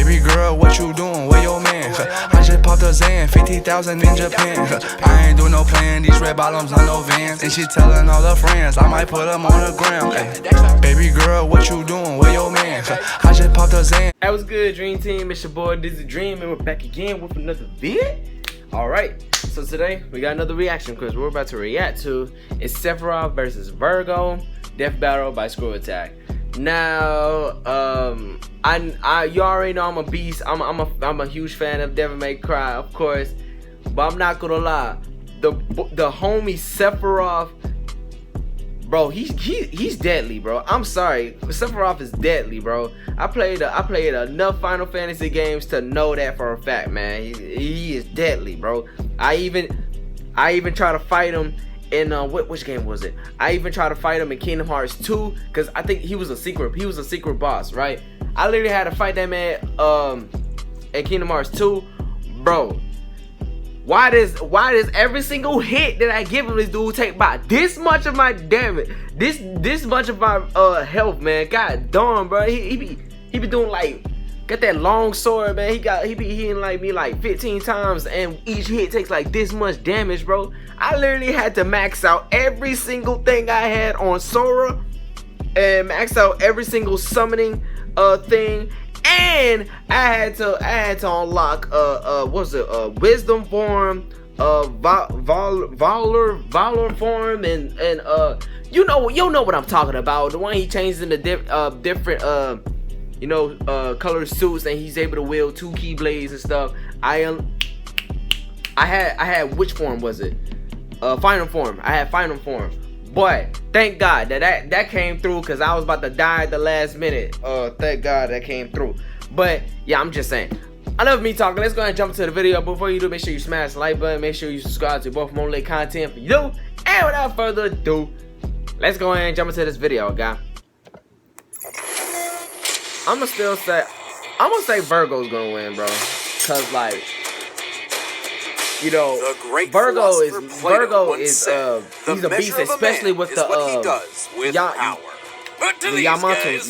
Baby girl, what you doing? Where your man? I just popped a Zan, 50,000 in Japan. I ain't do no plan, these red bottoms on no Vans. And she telling all her friends, I might put them on the ground. Baby girl, what you doing? Where your man? I just popped a Zan. That was good, Dream Team. It's your boy Dizzy Dream, and we're back again with another vid. Alright, so today we got another reaction because we're about to react to is Sephiroth vs Vergil Death Battle by Screw Attack. Now, you already know I'm a beast. I'm a huge fan of Devil May Cry, of course, but I'm not gonna lie. The homie Sephiroth, bro, he's deadly, bro. I'm sorry, Sephiroth is deadly, bro. I played enough Final Fantasy games to know that for a fact, man. He is deadly, bro. I even try to fight him in which game was it? I even tried to fight him in Kingdom Hearts 2 because I think he was a secret boss, right? I literally had to fight that man in Kingdom Hearts 2, bro. Why does every single hit that I give him, this dude take by this much of my damage, this much of my health, man? God darn, bro. He be doing like, got that long sword, man. He be hitting like me like 15 times, and each hit takes like this much damage, bro. I literally had to max out every single thing I had on Sora, and max out every single summoning thing. And I had to unlock wisdom form, valor form, and you know what I'm talking about. The one he changed into different color suits, and he's able to wield 2 keyblades and stuff. I had which form was it? Final form. I had final form. But thank God that came through, because I was about to die at the last minute. Thank God that came through. But yeah, I'm just saying. Enough of me talking. Let's go ahead and jump into the video. Before you do, make sure you smash the like button. Make sure you subscribe to both more lit content for you. And without further ado, let's go ahead and jump into this video, guy. I'm gonna say Virgo's gonna win, bro. Cause like, you know, Vergil is he's a beast, especially with the Yamato is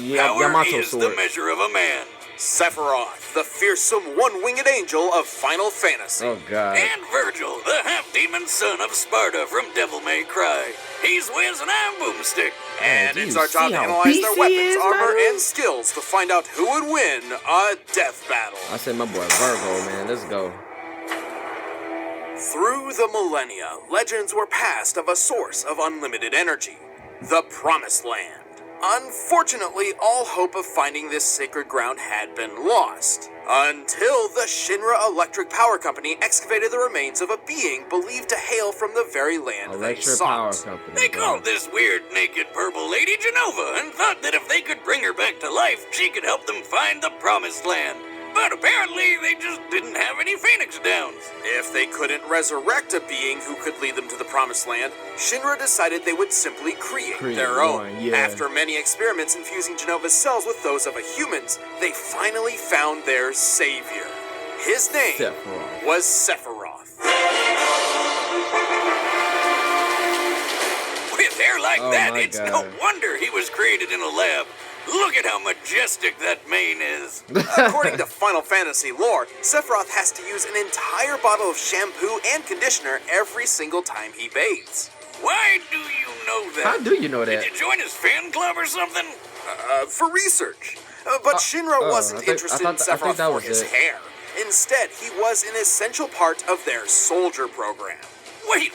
sword. the measure of a man. Sephiroth, the fearsome one-winged angel of Final Fantasy. Oh God. And Vergil, the half-demon son of Sparta from Devil May Cry. He's Wiz and I'm Boomstick. And it's our job to analyze their weapons, armor, and skills to find out who would win a death battle. I said my boy Vergil, man. Let's go. Through the millennia, legends were passed of a source of unlimited energy, the Promised Land. Unfortunately, all hope of finding this sacred ground had been lost, until the Shinra Electric Power Company excavated the remains of a being believed to hail from the very land they sought. They called this weird, naked purple lady Genova and thought that if they could bring her back to life, she could help them find the Promised Land. But apparently, they just didn't have any Phoenix Downs. If they couldn't resurrect a being who could lead them to the Promised Land, Shinra decided they would simply create their own. Yeah. After many experiments infusing Genova's cells with those of a human's, they finally found their savior. His name was Sephiroth. With hair like that, it's no wonder he was created in a lab. Look at how majestic that mane is. According to Final Fantasy lore, Sephiroth has to use an entire bottle of shampoo and conditioner every single time he bathes. Why do you know that? How do you know that? Did you join his fan club or something? For research. But Shinra wasn't interested in Sephiroth for his hair. Instead, he was an essential part of their soldier program. Wait.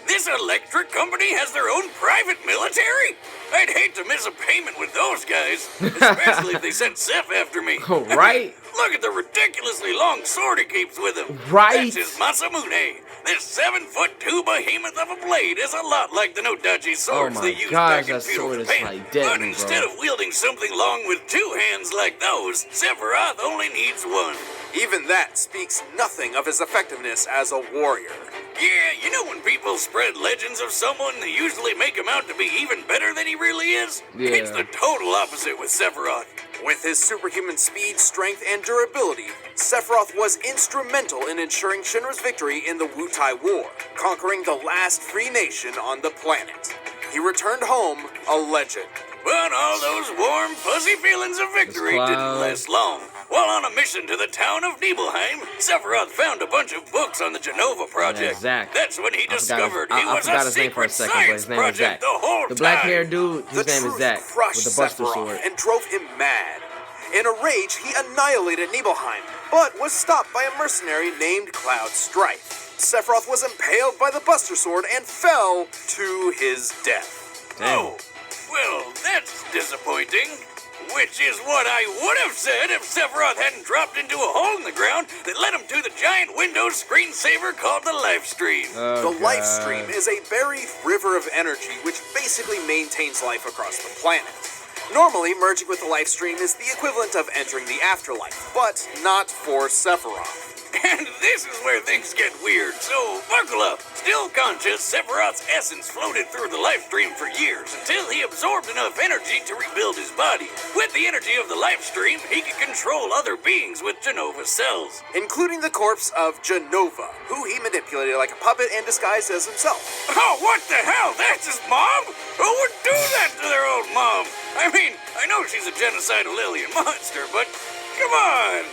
This electric company has their own private military? I'd hate to miss a payment with those guys, especially if they sent Seph after me. Oh, right? Look at the ridiculously long sword he keeps with him. Right? That's his Masamune. This 7'2" behemoth of a blade is a lot like the Nodachi swords they used back in feudal Japan. Like deadly, but instead of wielding something long with 2 hands like those, Sephiroth only needs 1. Even that speaks nothing of his effectiveness as a warrior. Yeah, you know when people spread legends of someone, they usually make him out to be even better than he really is? Yeah. It's the total opposite with Sephiroth. With his superhuman speed, strength, and durability, Sephiroth was instrumental in ensuring Shinra's victory in the Wutai War, conquering the last free nation on the planet. He returned home a legend. But all those warm, fuzzy feelings of victory didn't last long. While on a mission to the town of Nibelheim, Sephiroth found a bunch of books on the Genova project. Zach. That's when he discovered I he was forgot a his name for a secret second, but science his name is project Zach. the whole The time. black-haired dude, his The name is truth Zach crushed with the Buster Sephiroth Sword. and drove him mad. In a rage, he annihilated Nibelheim, but was stopped by a mercenary named Cloud Strife. Sephiroth was impaled by the Buster Sword and fell to his death. Damn. Oh, well, that's disappointing. Which is what I would have said if Sephiroth hadn't dropped into a hole in the ground that led him to the giant Windows screensaver called the Life Stream. Oh, the Life Stream is a buried river of energy which basically maintains life across the planet. Normally, merging with the Life Stream is the equivalent of entering the afterlife, but not for Sephiroth. And this is where things get weird, so buckle up. Still conscious, Sephiroth's essence floated through the Life Stream for years until he absorbed enough energy to rebuild his body. With the energy of the Life Stream, he could control other beings with Genova cells, including the corpse of Genova, who he manipulated like a puppet and disguised as himself. Oh, what the hell? That's his mom? Who would do that to their own mom? I mean, I know she's a genocidal alien monster, but come on.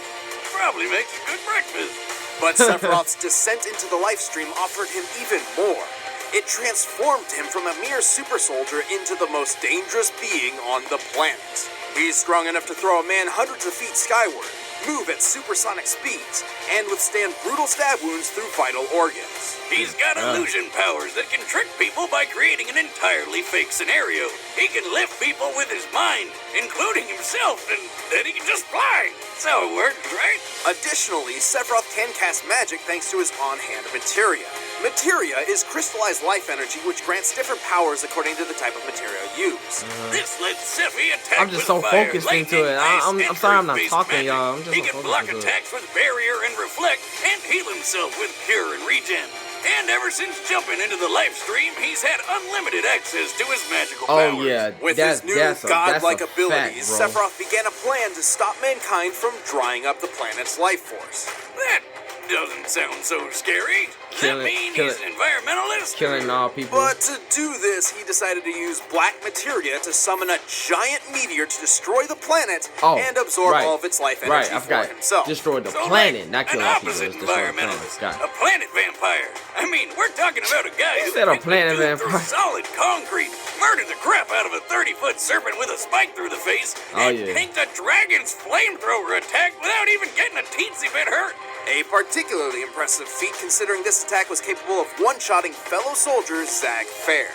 Probably makes a good breakfast. But Sephiroth's descent into the Life Stream offered him even more. It transformed him from a mere super soldier into the most dangerous being on the planet. He's strong enough to throw a man hundreds of feet skyward, move at supersonic speeds, and withstand brutal stab wounds through vital organs. He's got illusion powers that can trick people by creating an entirely fake scenario. He can lift people with his mind, including himself, and then he can just fly. That's how it works, right? Additionally, Sephiroth can cast magic thanks to his on-hand materia. Materia is crystallized life energy which grants different powers according to the type of material used. This lets Sephi attack I'm just so with fire, focused into lightning, it. ice, I'm and sorry I'm not earth-based talking, magic. y'all. I'm just He so can focused block into it. attacks with barrier and reflect, and heal himself with cure and regen. And ever since jumping into the Life Stream, he's had unlimited access to his magical powers. Oh yeah, With that's his new that's godlike a abilities, fact, bro. Sephiroth began a plan to stop mankind from drying up the planet's life force. That doesn't sound so scary. Does that mean he's an environmentalist? Killing all people. But to do this, he decided to use black materia to summon a giant meteor to destroy the planet and absorb all of its life energy for himself. Destroy the So, planet, like, not kill an all people. opposite It's destroy the planet. environmentalist, Got it. a planet vampire. I mean, we're talking about a guy who said a can planet do through vampire. solid concrete, murder the crap out of a 30-foot serpent with a spike through the face, and tank a dragon's flamethrower attack without even getting a teensy bit hurt. A particularly impressive feat considering this attack was capable of one-shotting fellow soldier Zag Fair.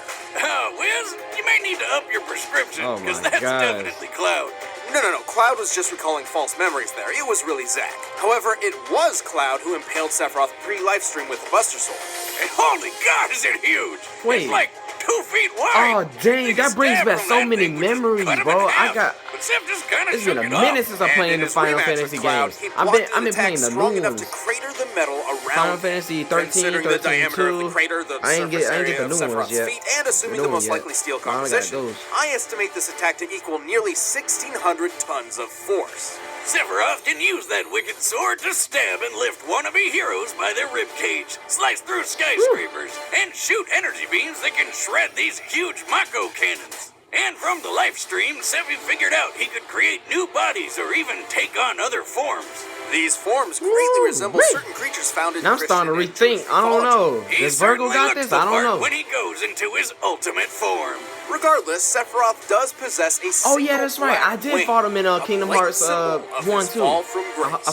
Wiz, you may need to up your prescription, because that's definitely Cloud. No. Cloud was just recalling false memories there. It was really Zack. However, it was Cloud who impaled Sephiroth pre-Lifestream with the Buster Sword. And holy God, is it huge! Wait. It's like 2 feet wide. Oh dang, that brings back so many memories, bro. It's been a minute since I played the Final Fantasy games. I've been playing the new ones. Final Fantasy 13, 13, 2. I ain't get the new ones yet. And assuming the most likely steel composition, I estimate this attack to equal nearly 1,600 tons of force. Sephiroth can use that wicked sword to stab and lift wannabe heroes by their ribcage, slice through skyscrapers, and shoot energy beams that can shred these huge Mako cannons. And from the Life Stream, Sephi figured out he could create new bodies or even take on other forms. These forms greatly resemble certain creatures found in Now I'm starting to rethink. I don't know. Does Vergil got this? I don't know. When he goes into his ultimate form. Regardless, Sephiroth does possess a Oh yeah, that's right. I did fight him in Kingdom Hearts 1 too. I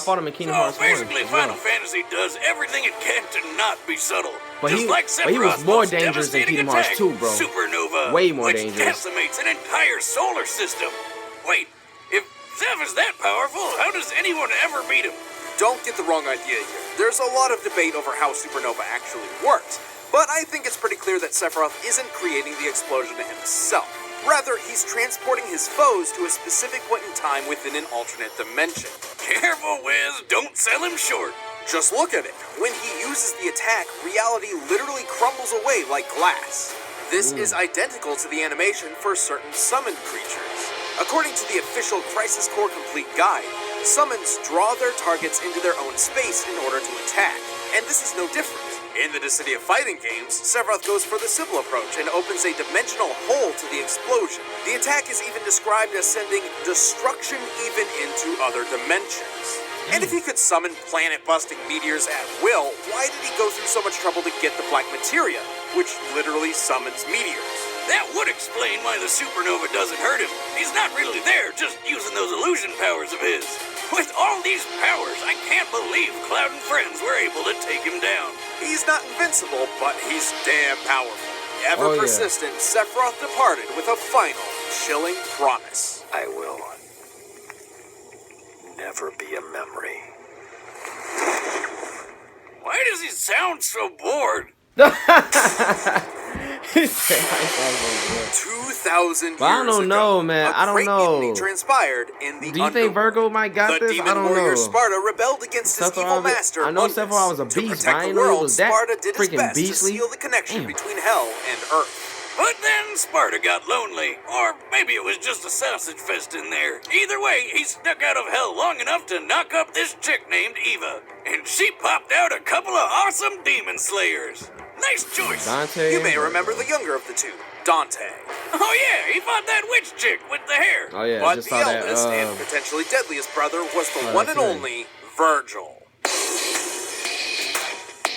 fought him in Kingdom Hearts 1. Basically, Final Fantasy does everything it can to not be subtle. But he was more dangerous in Kingdom Hearts 2, bro. Supernova, way more which dangerous. decimates an entire solar system. Wait, if Zeph is that powerful, how does anyone ever beat him? Don't get the wrong idea here. There's a lot of debate over how Supernova actually works. But I think it's pretty clear that Sephiroth isn't creating the explosion himself. Rather, he's transporting his foes to a specific point in time within an alternate dimension. Careful, Wiz, don't sell him short. Just look at it. When he uses the attack, reality literally crumbles away like glass. This is identical to the animation for certain summoned creatures. According to the official Crisis Core Complete Guide, Summons draw their targets into their own space in order to attack, and this is no different. In the Dissidia fighting games, Sephiroth goes for the simple approach and opens a dimensional hole to the explosion. The attack is even described as sending destruction even into other dimensions. And if he could summon planet-busting meteors at will, why did he go through so much trouble to get the black materia, which literally summons meteors? That would explain why the supernova doesn't hurt him. He's not really there, just using those illusion powers of his. With all these powers, I can't believe Cloud and friends were able to take him down. He's not invincible, but he's damn powerful. Ever persistent, Sephiroth departed with a final, chilling promise. I will never be a memory. Why does he sound so bored? He said, I said, 2,000 years but I don't know, ago, man. a I don't great know. mutiny transpired in the Do you think underworld. Vergil might got The this? I demon don't warrior know. Sparta rebelled against his evil master. I know Mundus. Sephiroth was a To beast, protect but I the didn't know it world, was that Sparta did his freaking best beastly. to seal the connection Damn. between hell and earth. But then Sparta got lonely. Or maybe it was just a sausage fest in there. Either way, he stuck out of hell long enough to knock up this chick named Eva. And she popped out a couple of awesome demon slayers. Nice choice. Dante. You may remember the younger of the two, Dante. Oh yeah, he fought that witch chick with the hair. Oh yeah, I But just the saw that. eldest and potentially deadliest brother was the Oh, one that's and right. only Vergil.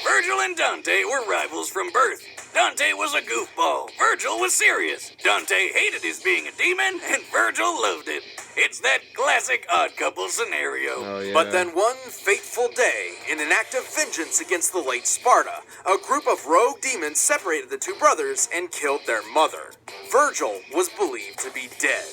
Virgil and Dante were rivals from birth. Dante was a goofball. Virgil was serious. Dante hated his being a demon, and Virgil loved it. It's that classic odd couple scenario. Oh, yeah. But then one fateful day, in an act of vengeance against the late Sparta, a group of rogue demons separated the two brothers and killed their mother. Vergil was believed to be dead.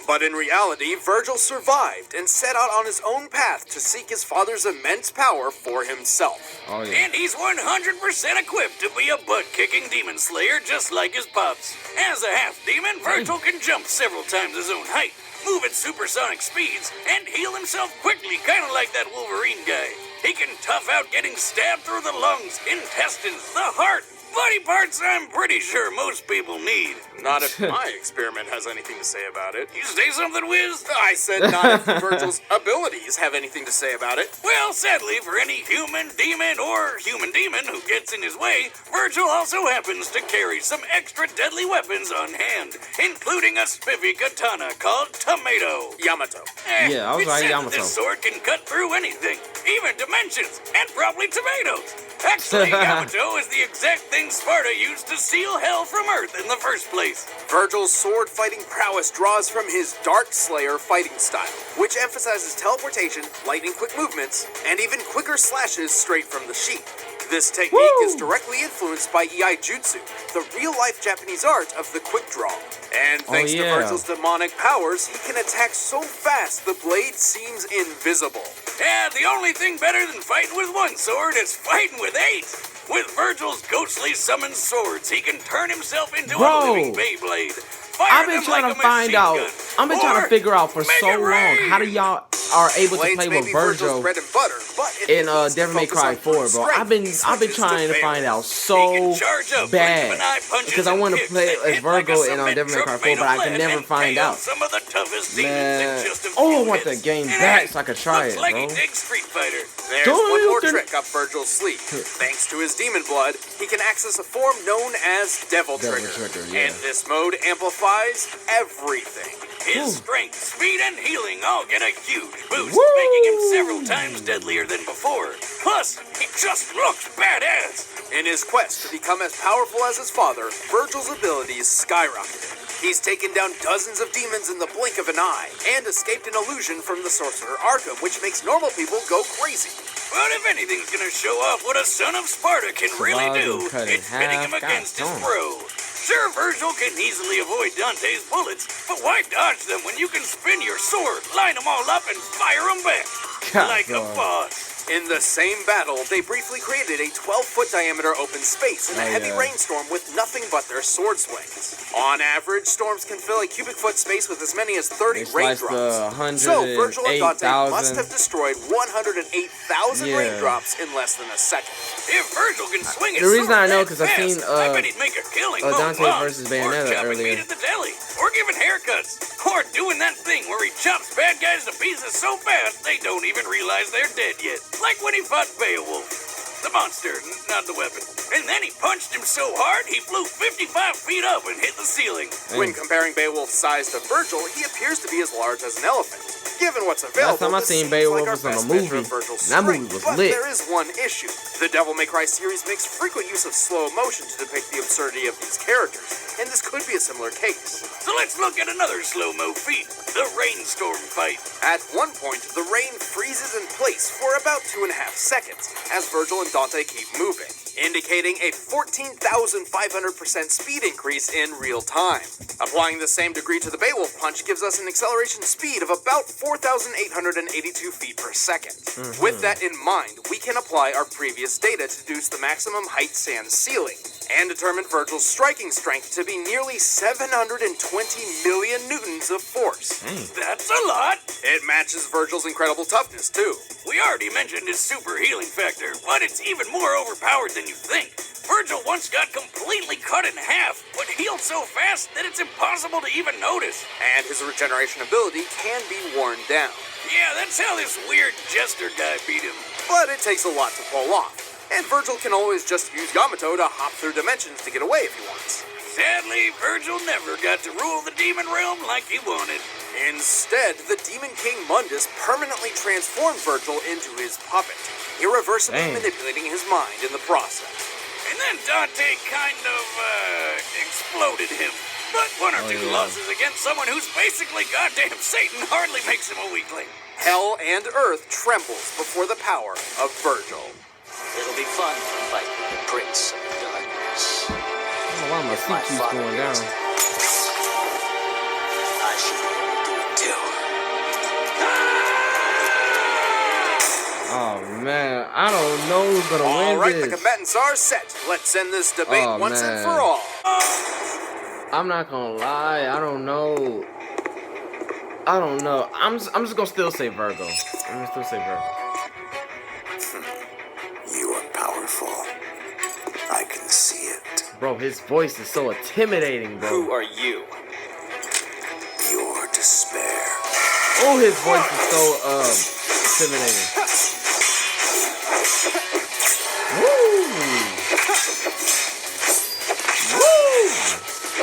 But in reality, Vergil survived and set out on his own path to seek his father's immense power for himself. Oh yeah. And he's 100% equipped to be a butt-kicking demon slayer just like his pops. As a half-demon, Virgil can jump several times his own height, move at supersonic speeds, and heal himself quickly, kind of like that Wolverine guy. He can tough out getting stabbed through the lungs, intestines, the heart, body parts I'm pretty sure most people need. Not if my experiment has anything to say about it. You say something, Wiz? I said not if Virgil's abilities have anything to say about it. Well, sadly, for any human demon or human demon who gets in his way, Virgil also happens to carry some extra deadly weapons on hand, including a spiffy katana called Tomato. Yamato. Yeah, I was it's right, said that Yamato. This sword can cut through anything, even dimensions, and probably tomatoes. Actually, Yamato is the exact thing Sparta used to seal hell from Earth in the first place. Virgil's sword-fighting prowess draws from his Dark Slayer fighting style, which emphasizes teleportation, lightning-quick movements, and even quicker slashes straight from the sheath. This technique is directly influenced by Iai Jutsu, the real-life Japanese art of the quick draw. And thanks to Virgil's demonic powers, he can attack so fast the blade seems invisible. Yeah, the only thing better than fighting with one sword is fighting with 8. With Virgil's ghostly summoned swords, he can turn himself into a living Beyblade. I've been trying to find out. I've been trying to figure out for so long how do y'all are able to play with Vergil bread and butter, but in Devil May Cry 4, bro. I've been trying to find out so bad because I want to play as Vergil in Devil May Cry 4, but I can never find out. Some of the toughest demons Man, in just a oh, I few want the hits. game And back hey, so I could try looks it, like bro. he digs Street Fighter. There's one more trick up Virgil's sleeve. Thanks to his demon blood, he can access a form known as Devil Trigger. And this mode amplifies everything. His strength, speed, and healing all get a huge boost, making him several times deadlier than before. Plus, he just looks badass. In his quest to become as powerful as his father, Virgil's abilities skyrocketed. He's taken down dozens of demons in the blink of an eye, and escaped an illusion from the sorcerer Arkham, which makes normal people go crazy. But if anything's gonna show off what a son of Sparta can really do, it's pitting him against his bro. Sure, Virgil can easily avoid Dante's bullets, but why dodge them when you can spin your sword, line them all up, and fire them back? Like a boss. In the same battle, they briefly created a 12-foot diameter open space in a heavy rainstorm with nothing but their sword swings. On average, storms can fill a cubic foot space with as many as 30 raindrops. So Vergil and Dante must have destroyed 108,000 raindrops in less than a second. If Vergil can swing his The reason sword I know that because I've seen fast, I bet he'd make a killing Dante mowing versus lawns, or Bayonetta chopping earlier. meat at the deli, or giving haircuts, or doing that thing where he chops bad guys to pieces so fast they don't even realize they're dead yet. Like when he fought Beowulf. The monster, not the weapon. And then he punched him so hard, he flew 55 feet up and hit the ceiling. When comparing Beowulf's size to Vergil, he appears to be as large as an elephant. Given what's available, Last time I this seen seems Beowulf like our was on a best measure movie. of Vergil's That movie strength, was but lit. there is one issue. The Devil May Cry series makes frequent use of slow motion to depict the absurdity of these characters, and this could be a similar case. So let's look at another slow-mo feat, the rainstorm fight. At one point, the rain freezes in place for about 2.5 seconds, as Vergil and Dante keep moving, indicating a 14,500% speed increase in real time. Applying the same degree to the Beowulf punch gives us an acceleration speed of about 4,882 feet per second. With that in mind, we can apply our previous data to deduce the maximum height sand ceiling, and determine Vergil's striking strength to be nearly 720 million newtons of force. That's a lot. It matches Vergil's incredible toughness, too. We already mentioned his super healing factor, but it's even more overpowered than you think. Vergil once got completely cut in half, but healed so fast that it's impossible to even notice. And his regeneration ability can be worn down. Yeah, that's how this weird jester guy beat him. But it takes a lot to pull off, and Vergil can always just use Yamato to hop through dimensions to get away if he wants. Sadly, Vergil never got to rule the demon realm like he wanted. Instead, the Demon King Mundus permanently transformed Vergil into his puppet, irreversibly manipulating his mind in the process. And then Dante kind of, exploded him. But one or two losses against someone who's basically goddamn Satan hardly makes him a weakling. Hell and Earth trembles before the power of Vergil. It'll be fun to fight with the Prince of Darkness. I don't know why my seat keeps going down. I should be able to do it too. Oh man, I don't know who's gonna win Alright, this. the combatants are set. Let's end this debate once and man. for all. I'm not gonna lie, I don't know. I'm just gonna still say Virgo. I'm gonna still say Virgo. You are powerful. I can see it. Bro, his voice is so intimidating, bro. Who are you? Your despair. Oh, his voice is so intimidating. Woo!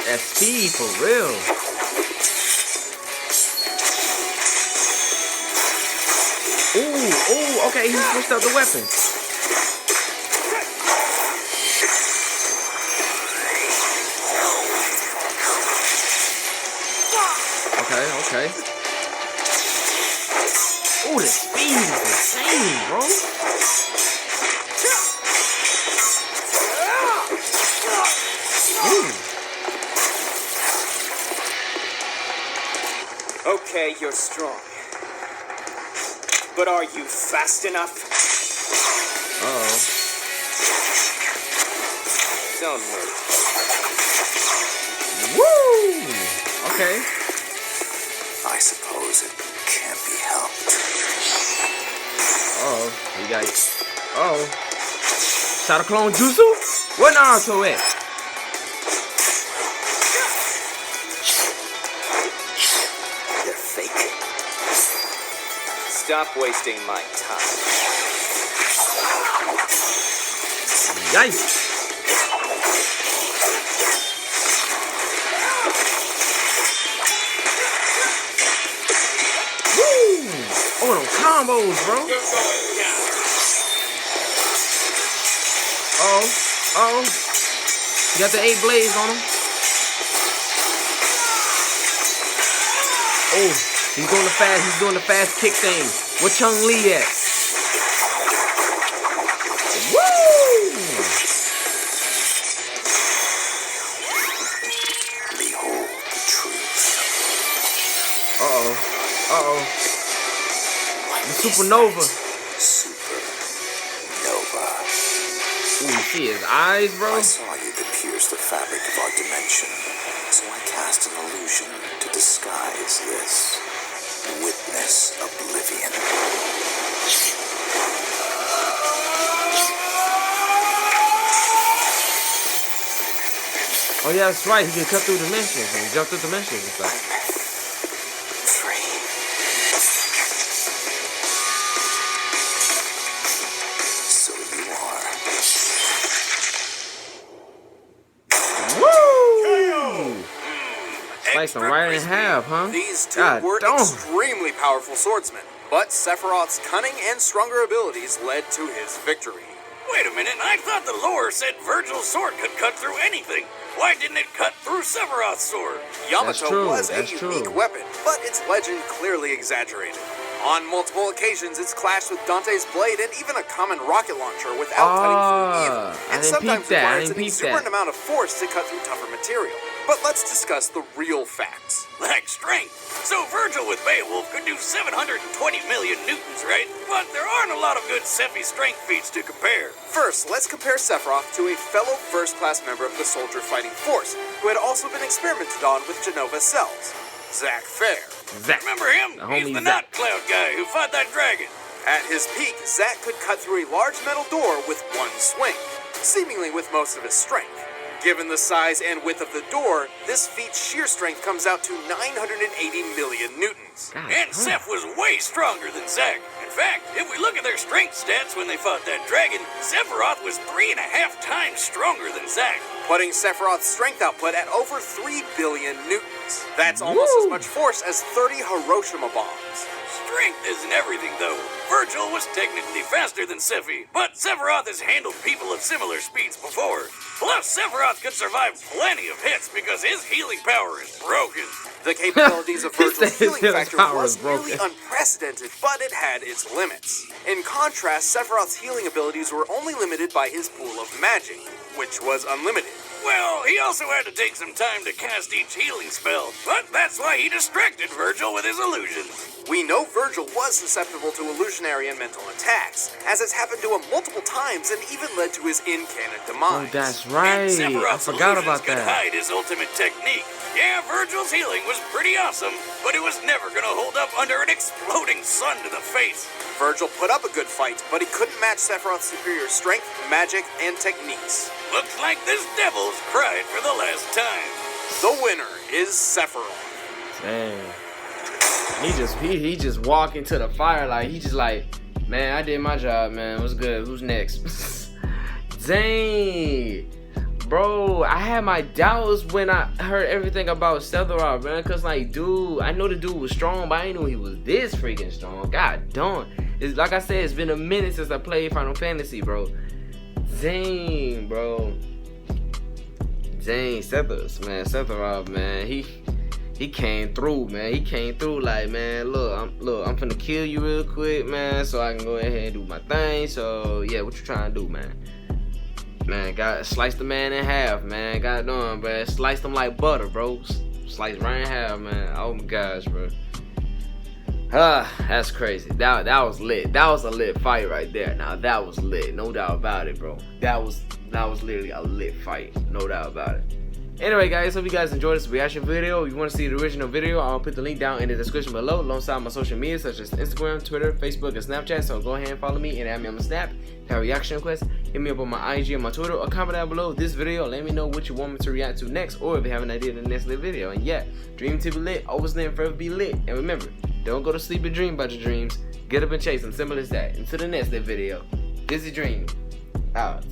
SP for real. Ooh, okay, he switched up the weapons. Okay. Ooh, the speed is insane, bro. Okay, you're strong. But are you fast enough? Uh-oh. Don't move. Woo! Okay. I suppose it can't be helped. Uh-oh. We got it. Uh-oh. Shadow Clone Jutsu? Where Naruto at? They're fake. Stop wasting my time. Yikes. Woo! Oh, them combos, bro. Uh-oh. You got the 8 blades on him. Oh, he's doing the fast kick thing. Where Chung Lee at? Woo! Behold the truth. Uh-oh. The supernova. Super see his eyes, bro? I saw you could pierce the fabric of our dimension, so I cast an illusion to disguise this. Witness oblivion. Oh yeah, that's right. He can cut through dimensions and jump through dimensions and stuff. Free. So you are. Woo! Slice him right in half, huh? These two God were damn. extremely powerful swordsmen, but Sephiroth's cunning and stronger abilities led to his victory. Wait a minute, I thought the lore said Vergil's sword could cut through anything. Why didn't it cut through Sephiroth's sword? Yamato true, was a that's unique true. weapon, but its legend clearly exaggerated. On multiple occasions, it's clashed with Dante's blade and even a common rocket launcher without cutting through either, I and didn't sometimes peep that, I requires didn't an peep exuberant that. amount of force to cut through tougher material. But let's discuss the real facts. Like strength. So Vergil with Beowulf could do 720 million newtons, right? But there aren't a lot of good Sephi strength feats to compare. First, let's compare Sephiroth to a fellow first-class member of the soldier fighting force, who had also been experimented on with Genova cells, Zack Fair. Zack. Remember him? The He's homie the Zack. Knot Cloud guy who fought that dragon. At his peak, Zack could cut through a large metal door with one swing, seemingly with most of his strength. Given the size and width of the door, this feat's sheer strength comes out to 980 million newtons. God And damn. Seph was way stronger than Zack. In fact, if we look at their strength stats when they fought that dragon, Sephiroth was 3.5 times stronger than Zack. Putting Sephiroth's strength output at over 3 billion newtons. That's almost as Woo! much force as 30 Hiroshima bombs. Strength isn't everything, though. Vergil was technically faster than Sephi, but Sephiroth has handled people of similar speeds before. Plus, Sephiroth could survive plenty of hits because his healing power is broken. The capabilities of He said Vergil's his healing factor power was is nearly broken. unprecedented, but it had its limits. In contrast, Sephiroth's healing abilities were only limited by his pool of magic, which was unlimited. Well, he also had to take some time to cast each healing spell, but that's why he distracted Vergil with his illusions. We know Vergil was susceptible to illusionary and mental attacks, as it's happened to him multiple times and even led to his in-canon Oh, demise. that's And right. I Sephiroth's forgot illusions about could that. hide his ultimate technique. Yeah, Vergil's healing was pretty awesome, but it was never gonna hold up under an exploding sun to the face. Vergil put up a good fight, but he couldn't match Sephiroth's superior strength, magic, and techniques. Looks like this devil's cried for the last time. The winner is Sephiroth. Dang. He just walk into the fire like he just like, man, I did my job, man. What's good? Who's next? Dang. Bro, I had my doubts when I heard everything about Sephiroth, man. Cause like, dude, I know the dude was strong, but I didn't know he was this freaking strong. God damn. It's like I said, it's been a minute since I played Final Fantasy, bro. Dang, bro. Dang, Sephiroth, man. He came through, man. He came through like, man, I'm finna kill you real quick, man, so I can go ahead and do my thing. So yeah, what you trying to do, man? Man, got slice the man in half, man. God damn, bro. Slice them like butter, bro. Slice right in half, man. Oh my gosh, bro. That's crazy. That was lit. That was a lit fight right there. Now that was lit, no doubt about it, bro. That was literally a lit fight, no doubt about it. Anyway, guys, hope you guys enjoyed this reaction video. If you want to see the original video, I'll put the link down in the description below, alongside my social media such as Instagram, Twitter, Facebook, and Snapchat. So go ahead and follow me and add me on my Snap. If you have a reaction request, hit me up on my IG and my Twitter, or comment down below this video. Let me know what you want me to react to next, or if you have an idea of the next lit video. And yeah, dream to be lit, always lit, and forever be lit. And remember, don't go to sleep and dream about your dreams. Get up and chase them. Simple as that. Until the next lit video, Dizzy Dream out.